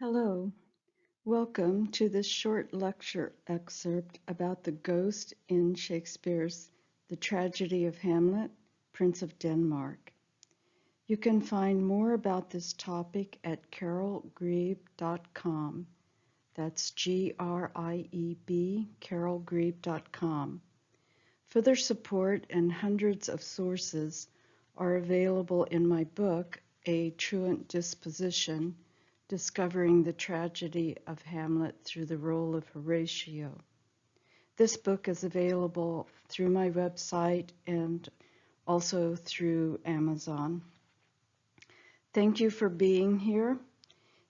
Hello, welcome to this short lecture excerpt about the ghost in Shakespeare's The Tragedy of Hamlet, Prince of Denmark. You can find more about this topic at carolgrebe.com. That's G-R-I-E-B, carolgrebe.com. Further support and hundreds of sources are available in my book, A Truant Disposition, Discovering the Tragedy of Hamlet Through the Role of Horatio. This book is available through my website and also through Amazon. Thank you for being here.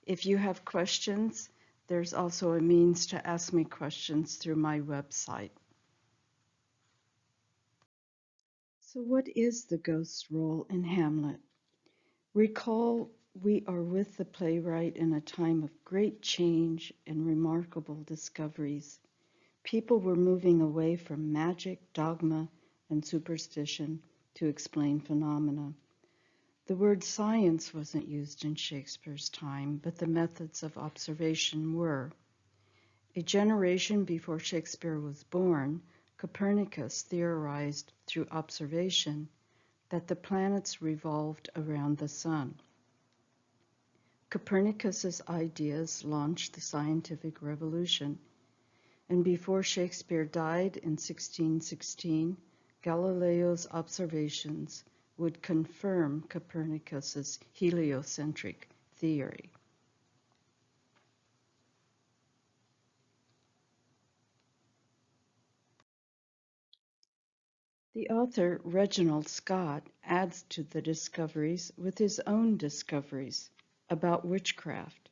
If you have questions, there's also a means to ask me questions through my website. So what is the ghost role in Hamlet? Recall, we are with the playwright in a time of great change and remarkable discoveries. People were moving away from magic, dogma, and superstition to explain phenomena. The word science wasn't used in Shakespeare's time, but the methods of observation were. A generation before Shakespeare was born, Copernicus theorized through observation that the planets revolved around the sun. Copernicus's ideas launched the scientific revolution, and before Shakespeare died in 1616, Galileo's observations would confirm Copernicus's heliocentric theory. The author Reginald Scot adds to the discoveries with his own discoveries about witchcraft.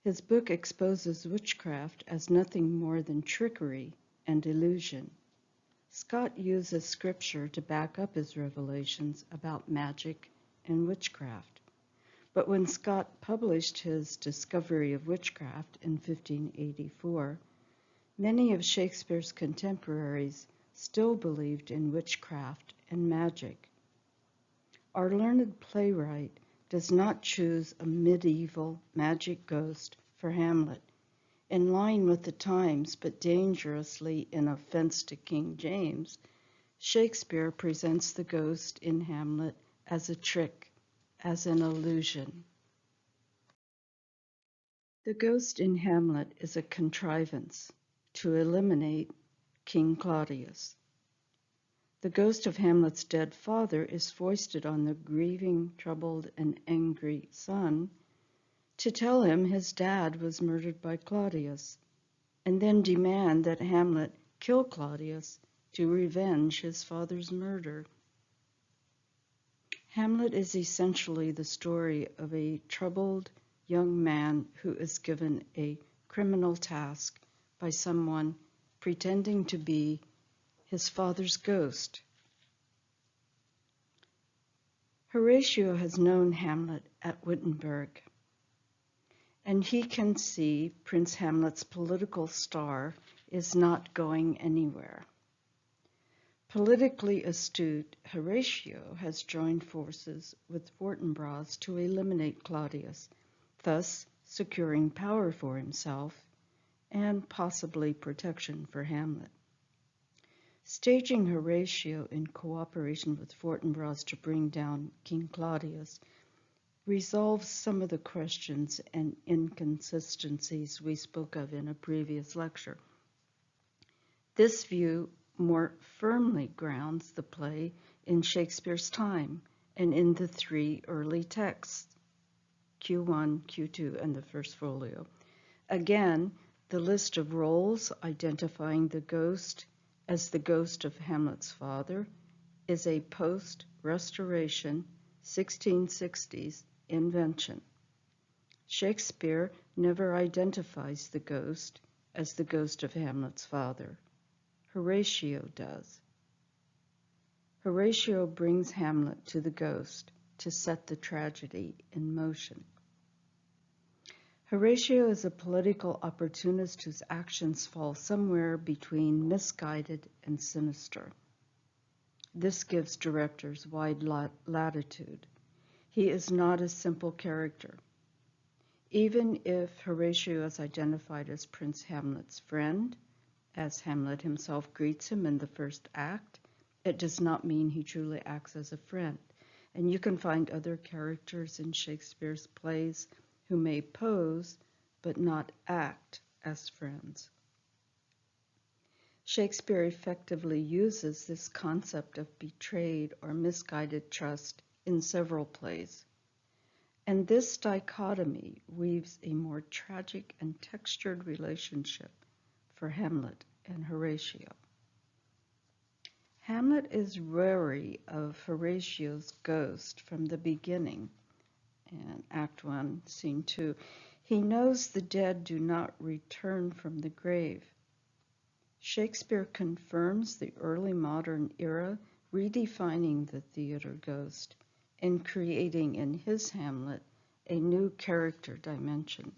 His book exposes witchcraft as nothing more than trickery and illusion. Scot uses scripture to back up his revelations about magic and witchcraft. But when Scot published his Discovery of Witchcraft in 1584, many of Shakespeare's contemporaries still believed in witchcraft and magic. Our learned playwright does not choose a medieval magic ghost for Hamlet, in line with the times but dangerously in offense to King James. Shakespeare presents the ghost in Hamlet as a trick, as an illusion. The ghost in Hamlet is a contrivance to eliminate King Claudius. The ghost of Hamlet's dead father is foisted on the grieving, troubled, and angry son to tell him his dad was murdered by Claudius, and then demand that Hamlet kill Claudius to revenge his father's murder. Hamlet is essentially the story of a troubled young man who is given a criminal task by someone pretending to be his father's ghost. Horatio has known Hamlet at Wittenberg, and he can see Prince Hamlet's political star is not going anywhere. Politically astute, Horatio has joined forces with Fortinbras to eliminate Claudius, thus securing power for himself and possibly protection for Hamlet. Staging Horatio in cooperation with Fortinbras to bring down King Claudius resolves some of the questions and inconsistencies we spoke of in a previous lecture. This view more firmly grounds the play in Shakespeare's time and in the three early texts, Q1, Q2, and the first folio. Again, the list of roles identifying the ghost as the ghost of Hamlet's father is a post-Restoration 1660s invention. Shakespeare never identifies the ghost as the ghost of Hamlet's father. Horatio does. Horatio brings Hamlet to the ghost to set the tragedy in motion. Horatio is a political opportunist whose actions fall somewhere between misguided and sinister. This gives directors wide latitude. He is not a simple character. Even if Horatio is identified as Prince Hamlet's friend, as Hamlet himself greets him in the first act, it does not mean he truly acts as a friend. And you can find other characters in Shakespeare's plays who may pose but not act as friends. Shakespeare effectively uses this concept of betrayed or misguided trust in several plays. And this dichotomy weaves a more tragic and textured relationship for Hamlet and Horatio. Hamlet is wary of Horatio's ghost from the beginning. In Act 1, Scene 2, he knows the dead do not return from the grave. Shakespeare confirms the early modern era, redefining the theater ghost and creating in his Hamlet a new character dimension.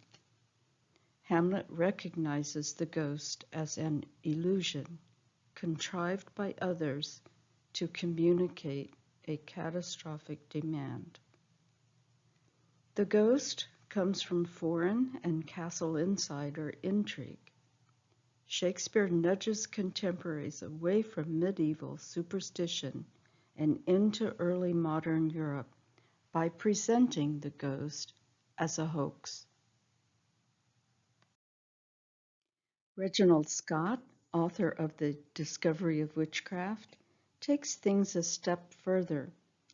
Hamlet recognizes the ghost as an illusion, contrived by others to communicate a catastrophic demand. The ghost comes from foreign and castle insider intrigue. Shakespeare nudges contemporaries away from medieval superstition and into early modern Europe by presenting the ghost as a hoax. Reginald Scot, author of The Discoverie of Witchcraft, takes things a step further,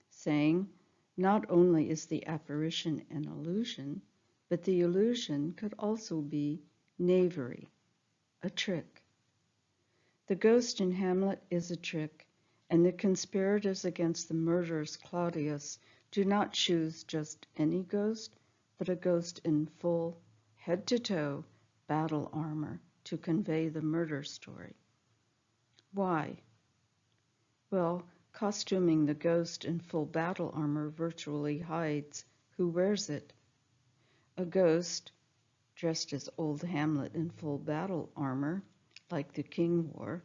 saying, not only is the apparition an illusion, but the illusion could also be knavery, a trick. The ghost in Hamlet is a trick, and the conspirators against the murderous Claudius do not choose just any ghost, but a ghost in full, head-to-toe battle armor to convey the murder story. Why? Well, costuming the ghost in full battle armor virtually hides who wears it. A ghost, dressed as old Hamlet in full battle armor, like the king wore,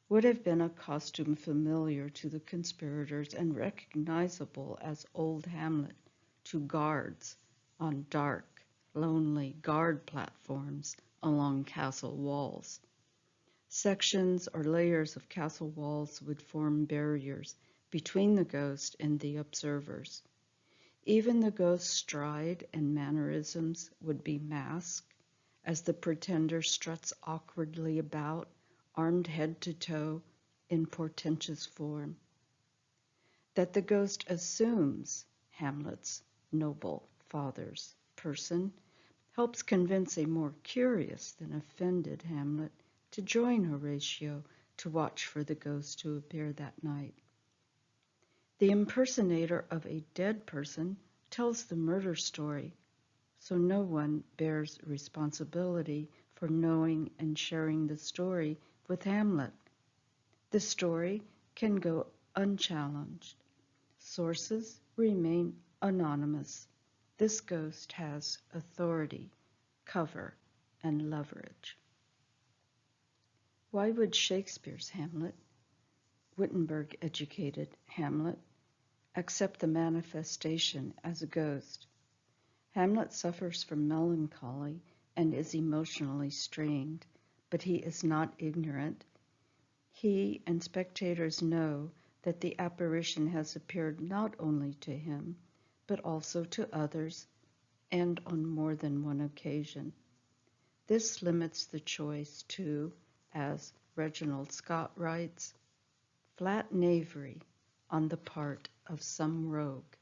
would have been a costume familiar to the conspirators and recognizable as old Hamlet to guards on dark, lonely guard platforms along castle walls. Sections or layers of castle walls would form barriers between the ghost and the observers. Even the ghost's stride and mannerisms would be masked as the pretender struts awkwardly about, armed head to toe in portentous form. That the ghost assumes Hamlet's noble father's person helps convince a more curious than offended Hamlet to join Horatio to watch for the ghost to appear that night. The impersonator of a dead person tells the murder story, so no one bears responsibility for knowing and sharing the story with Hamlet. The story can go unchallenged. Sources remain anonymous. This ghost has authority, cover, and leverage. Why would Shakespeare's Hamlet, Wittenberg-educated Hamlet, accept the manifestation as a ghost? Hamlet suffers from melancholy and is emotionally strained, but he is not ignorant. He and spectators know that the apparition has appeared not only to him, but also to others, and on more than one occasion. This limits the choice to, as Reginald Scot writes, flat knavery on the part of some rogue.